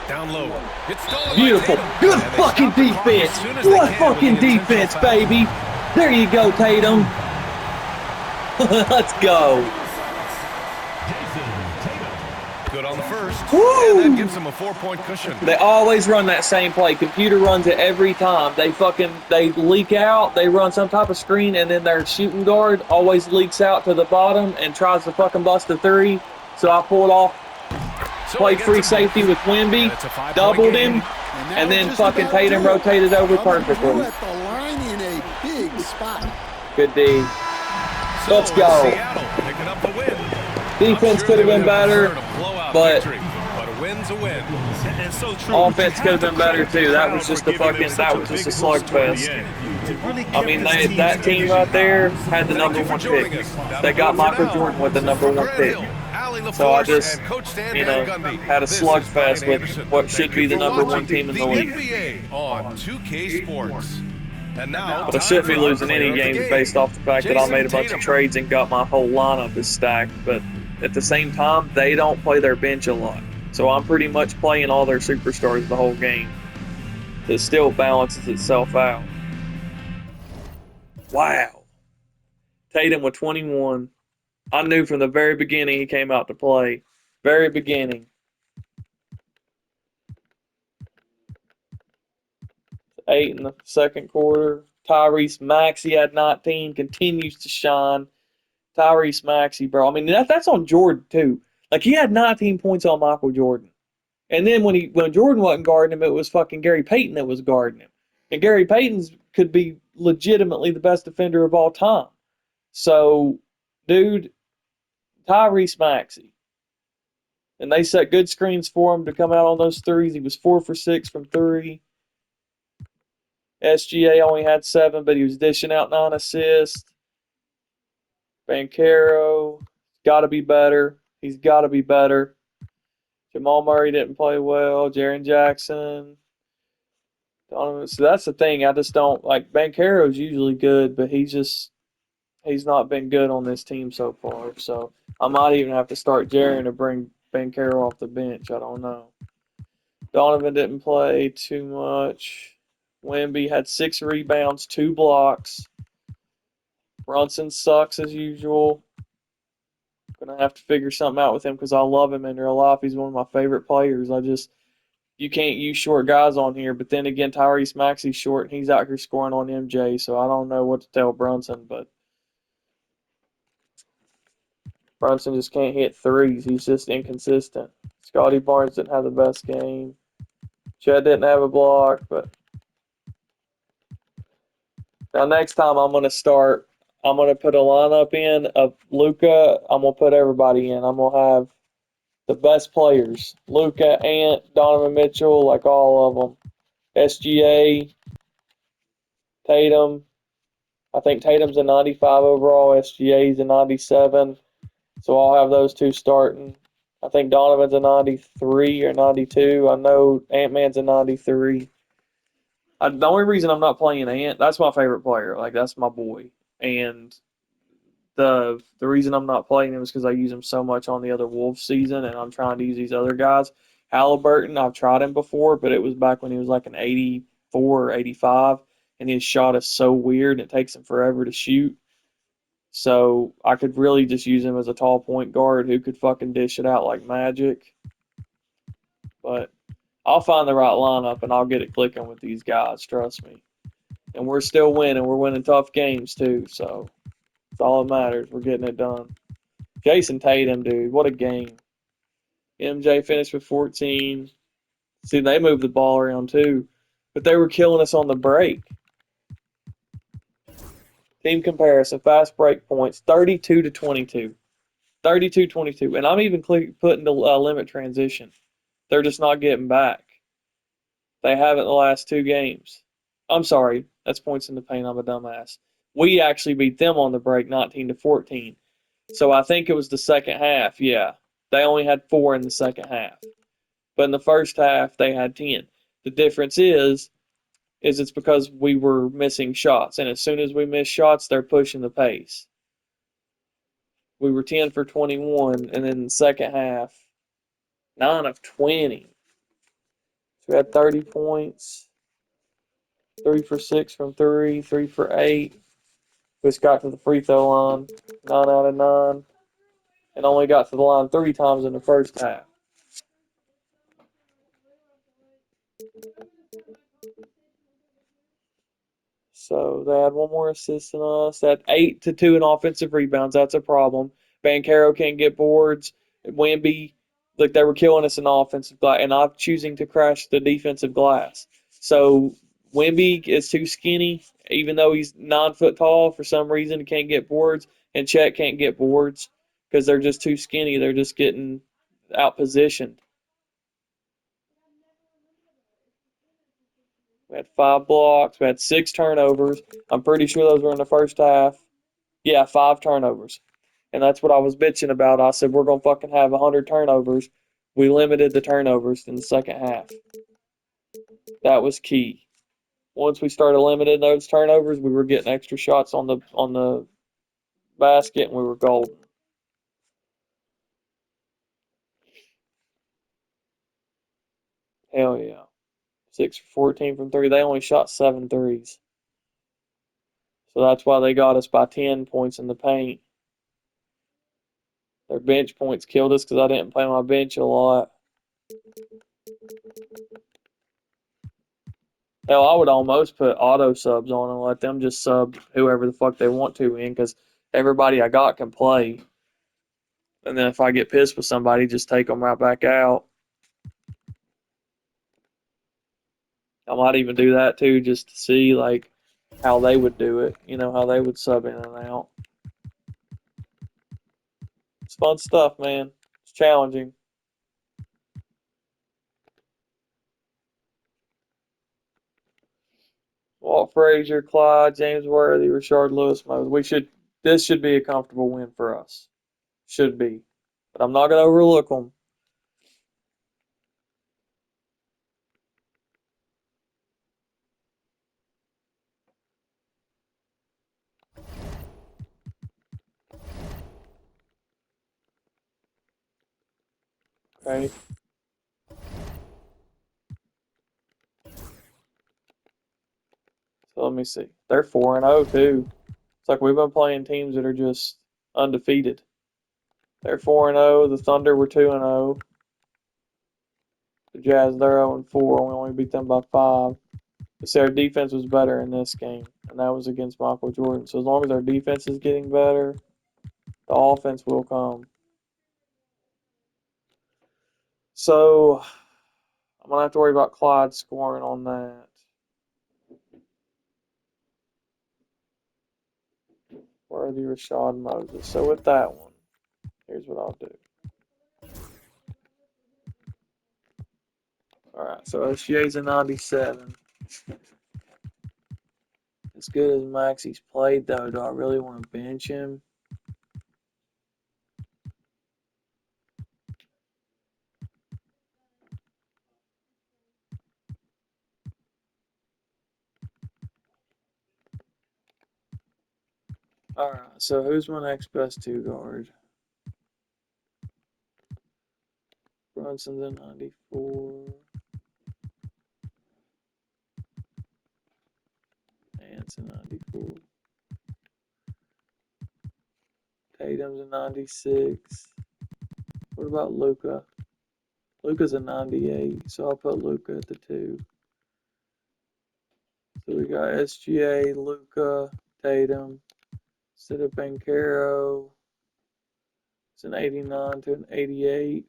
Down low. It's stolen by Beautiful. Tatum. Good And they fucking stop the clock as defense. soon as they Good can fucking with the intentional defense, foul. baby. There you go, Tatum. Let's go. Good on the first. Woo! And that gives them a 4-point cushion. They always run that same play. Computer runs it every time. They leak out, they run some type of screen, and then their shooting guard always leaks out to the bottom and tries to fucking bust a three. So I pulled off, So played he gets free a safety with And Wemby, it's a 5-point doubled game. him, that and was then just fucking about Tatum it. rotated over Coming through perfectly. at the line in a big spot. Good D. So Let's go. Seattle picking up the win. Defense I'm sure could have they been would better, preferred a blowout but victory, but a win's a win. And so true. offense You could have to been better credit the too. That crowd was just for a giving them fucking, such that was just a big boost toward the slugfest. end. It really I kept mean, this team's that team energy right there high. had the number Thank you one for joining pick. us. That'll They got do it for Michael now. Jordan with the number For one Grant pick. Hill, Allie So I LaForce, just, and Coach Dan you know, Gundy. had a This is slugfest Brian with Anderson. what should Thank be you the for number watching one team in the the league. NBA on 2K Sports. And now, But I shouldn't be losing any games based off the fact that I made a bunch of trades and got my whole lineup is stacked. But at the same time, they don't play their bench a lot. So I'm pretty much playing all their superstars the whole game. It still balances itself out. Wow. Tatum with 21. I knew from the very beginning he came out to play. Very beginning. 8 in the second quarter. Tyrese Maxey had 19, continues to shine. Tyrese Maxey, bro. I mean, that's on Jordan, too. Like, he had 19 points on Michael Jordan. And then when Jordan wasn't guarding him, it was fucking Gary Payton that was guarding him. And Gary Payton's could be legitimately the best defender of all time. So, dude, Tyrese Maxey. And they set good screens for him to come out on those threes. He was 4 for 6 from 3. SGA only had 7, but he was dishing out 9 assists. Banchero, got to be better. He's got to be better. Jamal Murray didn't play well. Jaren Jackson. Donovan. So that's the thing. I just don't like Banchero's usually good, but he's not been good on this team so far. So I might even have to start Jaren to bring Banchero off the bench. I don't know. Donovan didn't play too much. Wemby had 6 rebounds, 2 blocks. Brunson sucks as usual. Gonna have to figure something out with him because I love him in real life. He's one of my favorite players. You can't use short guys on here. But then again, Tyrese Maxey's short and he's out here scoring on MJ. So I don't know what to tell Brunson, but Brunson just can't hit threes. He's just inconsistent. Scotty Barnes didn't have the best game. Chet didn't have a block, but now next time I'm gonna put a lineup in of Luka. I'm going to put everybody in. I'm going to have the best players. Luka, Ant, Donovan Mitchell, like all of them. SGA, Tatum. I think Tatum's a 95 overall. SGA's a 97. So I'll have those two starting. I think Donovan's a 93 or 92. I know Ant-Man's a 93. The only reason I'm not playing Ant, that's my favorite player. Like, that's my boy. And the reason I'm not playing him is because I use him so much on the other Wolves season, and I'm trying to use these other guys. Halliburton, I've tried him before, but it was back when he was like an 84 or 85, and his shot is so weird, and it takes him forever to shoot. So I could really just use him as a tall point guard who could fucking dish it out like magic. But I'll find the right lineup, and I'll get it clicking with these guys, trust me. And we're still winning. We're winning tough games, too, so that's all that matters. We're getting it done. Jason Tatum, dude, what a game. MJ finished with 14. See, they moved the ball around, too. But they were killing us on the break. Team comparison, fast break points, 32 to 22. 32-22. And I'm even putting the limit transition. They're just not getting back. They haven't the last two games. I'm sorry. That's points in the paint. I'm a dumbass. We actually beat them on the break 19 to 14. So I think it was the second half. Yeah. They only had 4 in the second half. But in the first half, they had 10. The difference is it's because we were missing shots. And as soon as we miss shots, they're pushing the pace. We were 10 for 21. And then in the second half, 9 of 20. So we had 30 points. 3 for 6 from 3, 3 for 8. Just got to the free throw line, 9 out of 9, and only got to the line 3 times in the first half. So they had one more assist than us. They had 8 to 2 in offensive rebounds. That's a problem. Banchero can't get boards. Wemby, like they were killing us in offensive glass, and I'm choosing to crash the defensive glass. So Wemby is too skinny, even though he's 9 foot tall. For some reason, he can't get boards, and Chet can't get boards because they're just too skinny. They're just getting out positioned. We had 5 blocks. We had 6 turnovers. I'm pretty sure those were in the first half. Yeah, 5 turnovers. And that's what I was bitching about. I said, we're going to fucking have 100 turnovers. We limited the turnovers in the second half. That was key. Once we started limiting those turnovers, we were getting extra shots on the basket, and we were golden. Hell yeah. 6 for 14 from 3. They only shot 7 threes. So that's why they got us by 10 points in the paint. Their bench points killed us because I didn't play my bench a lot. Hell, I would almost put auto subs on and let them just sub whoever the fuck they want to in because everybody I got can play. And then if I get pissed with somebody, just take them right back out. I might even do that too just to see like how they would do it. You know, how they would sub in and out. It's fun stuff, man. It's challenging. Walt Frazier, Clyde, James Worthy, Rashard Lewis, Moses. This should be a comfortable win for us. Should be. But I'm not going to overlook them. Okay. So let me see. They're 4-0 too. It's like we've been playing teams that are just undefeated. They're 4-0. The Thunder were 2-0. The Jazz, they're 0-4. We only beat them by 5. But see, our defense was better in this game, and that was against Michael Jordan. So as long as our defense is getting better, the offense will come. So I'm going to have to worry about Clyde scoring on that. Worthy, Rashad, Moses. So with that one, here's what I'll do. All right, so SGA's a 97. As good as Maxey's played, though, do I really want to bench him? Alright, so who's my next best 2 guard? Brunson's a 94. Ant's a 94. Tatum's a 96. What about Luka? Luka's a 98, so I'll put Luka at the 2. So we got SGA, Luka, Tatum. Instead of Banchero, it's an 89 to an 88.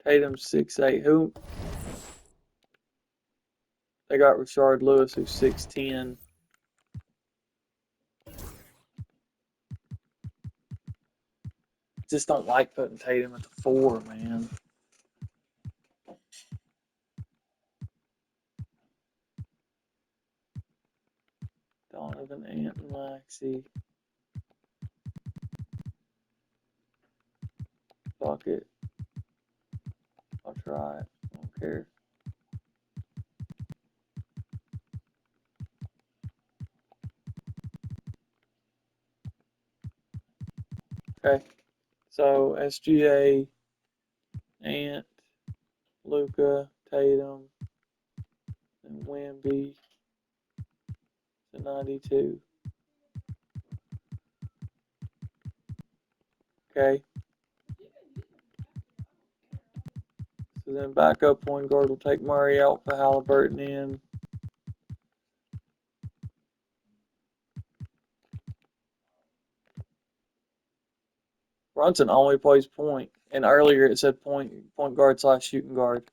Tatum's 6'8". Who? They got Rashard Lewis, who's 6'10". Just don't like putting Tatum at the 4, man. Donovan, Ant, and Maxey. Fuck it. I'll try it. I don't care. Okay. So SGA, Ant, Luka, Tatum, and Wemby to 92. Okay. So then backup point guard will take Murray out for Halliburton in. Brunson only plays point, and earlier it said point guard / shooting guard.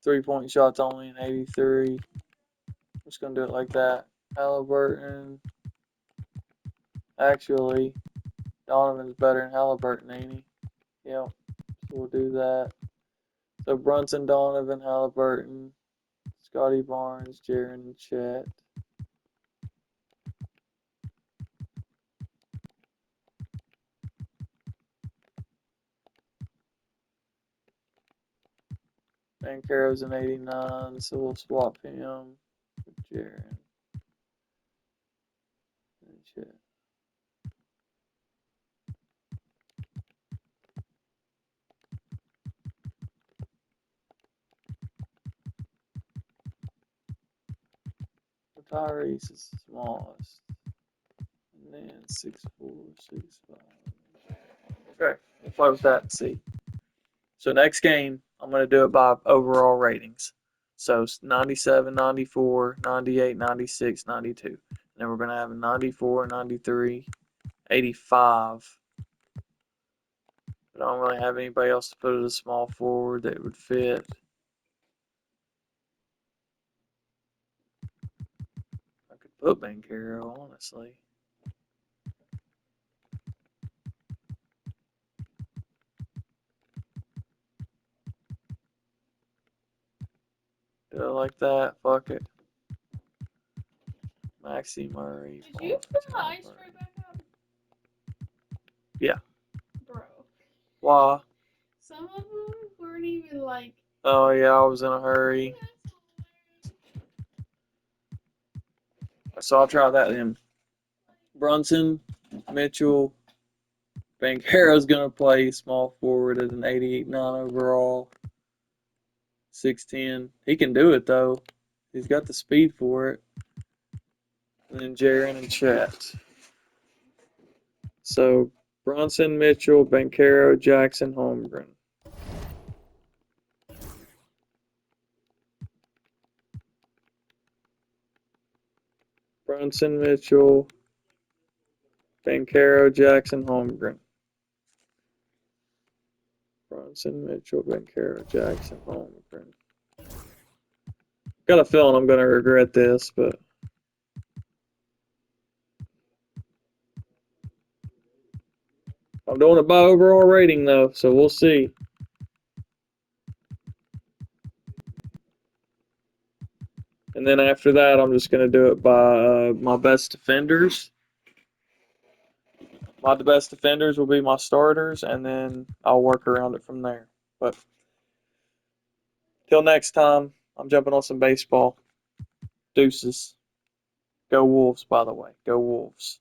3-point shots only in 83. I'm just gonna do it like that. Halliburton. Actually, Donovan's better than Halliburton, ain't he? Yep. So we'll do that. So Brunson, Donovan, Halliburton, Scotty Barnes, Jaren, and Chet. Banchero's an 89, so we'll swap him with Jaren and Chet. Tyrese is the smallest. And then 6'4", 6'5". Okay, we'll play with that and see. So next game, I'm going to do it by overall ratings. So 97, 94, 98, 96, 92. And then we're going to have a 94, 93, 85. But I don't really have anybody else to put as a small forward that would fit. I could put Banchero, honestly. Do it like that. Fuck it. Maxey, Murray. Did you put the ice tray back up? Yeah. Bro. Why? Some of them weren't even like. Oh yeah, I was in a hurry. So I'll try that then. Brunson, Mitchell, Banchero's gonna play small forward at an 88-9 overall. 6'10". He can do it though. He's got the speed for it. And then Jaren and Chet. So Brunson, Mitchell, Banchero, Jackson, Holmgren. Brunson, Mitchell, Banchero, Jackson, Holmgren. Brunson, Mitchell, Banchero, Jackson, Holmgren. Got a feeling I'm going to regret this, but I'm doing it by overall rating though, so we'll see. And then after that, I'm just going to do it by my best defenders. My best defenders will be my starters, and then I'll work around it from there. But till next time, I'm jumping on some baseball. Deuces. Go Wolves, by the way. Go Wolves.